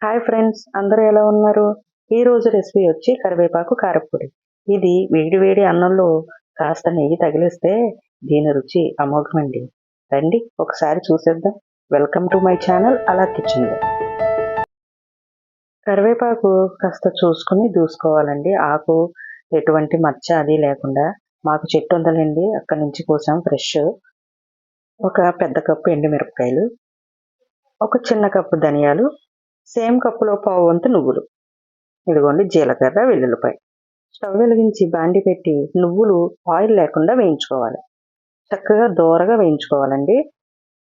Hi friends, అందరూ ఎలా ఉన్నారు? ఈరోజు రెసిపీ వచ్చి కరివేపాకు కారప్పొడి. ఇది వేడి వేడి అన్నంలో కాస్త నెయ్యి తగిలిస్తే దీని రుచి అమోఘమండి. రండి ఒకసారి చూసేద్దాం. వెల్కమ్ టు మై ఛానల్ అలా కిచెన్లో. కరివేపాకు కాస్త చూసుకుని దూసుకోవాలండి. ఆకు ఎటువంటి మచ్చ అది లేకుండా. మాకు చెట్టు ఉందండి, అక్కడి నుంచి కోసాం ఫ్రెష్. ఒక పెద్ద కప్పు ఎండుమిరపకాయలు, ఒక చిన్న కప్పు ధనియాలు, సేమ్ కప్పులో పావు వంతు నువ్వులు. ఇదిగోండి జీలకర్ర, వెల్లుల్లిపాయ. స్టవ్ వెలిగించి బాండి పెట్టి నువ్వులు ఆయిల్ లేకుండా వేయించుకోవాలి. చక్కగా దోరగా వేయించుకోవాలండి.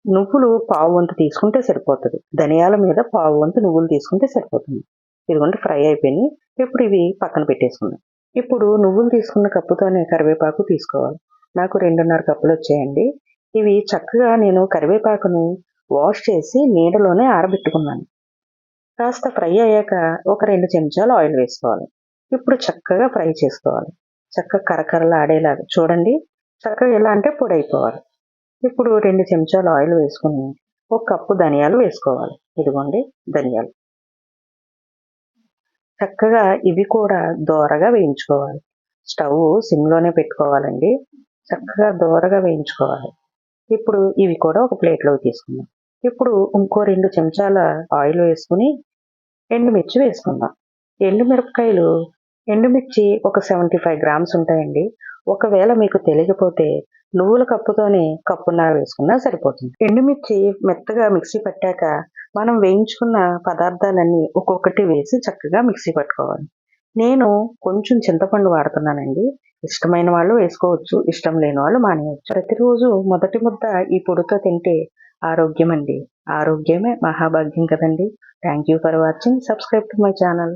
నువ్వులు పావు వంతు తీసుకుంటే సరిపోతుంది. ధనియాల మీద పావు వంతు నువ్వులు తీసుకుంటే సరిపోతుంది. ఇదిగోండి ఫ్రై అయిపోయినాయి. ఇప్పుడు ఇవి పక్కన పెట్టేసుకుందాం. ఇప్పుడు నువ్వులు తీసుకున్న కప్పుతోనే కరివేపాకు తీసుకోవాలి. నాకు 2.5 కప్పులు వచ్చాయండి. ఇవి చక్కగా నేను కరివేపాకును వాష్ చేసి నీడలోనే ఆరబెట్టుకున్నాను. కాస్త ఫ్రై అయ్యాక ఒక 2 చెంచాలు ఆయిల్ వేసుకోవాలి. ఇప్పుడు చక్కగా ఫ్రై చేసుకోవాలి. చక్కగా కరకరలాడేలాగా చూడండి. చక్కగా ఎలా అంటే పొడి అయిపోవాలి. ఇప్పుడు 2 చెంచాలు ఆయిల్ వేసుకుని ఒక కప్పు ధనియాలు వేసుకోవాలి. ఇదిగోండి ధనియాలు. చక్కగా ఇవి కూడా దోరగా వేయించుకోవాలి. స్టవ్ సిమ్లోనే పెట్టుకోవాలండి. చక్కగా దోరగా వేయించుకోవాలి. ఇప్పుడు ఇవి కూడా ఒక ప్లేట్లోకి తీసుకుందాం. ఇప్పుడు ఇంకో 2 చెంచాల ఆయిల్ వేసుకుని ఎండుమిర్చి వేసుకుందాం. ఎండుమిర్చి ఒక 75 గ్రామ్స్ ఉంటాయండి. ఒకవేళ మీకు తెలియకపోతే నువ్వుల కప్పుతోనే కప్పున్నర వేసుకున్నా సరిపోతుంది. ఎండుమిర్చి మెత్తగా మిక్సీ పట్టాక మనం వేయించుకున్న పదార్థాలన్నీ ఒక్కొక్కటి వేసి చక్కగా మిక్సీ పట్టుకోవాలి. నేను కొంచెం చింతపండు వాడుతున్నానండి. ఇష్టమైన వాళ్ళు వేసుకోవచ్చు, ఇష్టం లేని వాళ్ళు మానేయవచ్చు. ప్రతిరోజు మొదటి ముద్ద ఈ పొడితో తింటే ఆరోగ్యం అండి. ఆరోగ్యమే మహాభాగ్యం కదండి. Thank you for watching. Subscribe to my channel.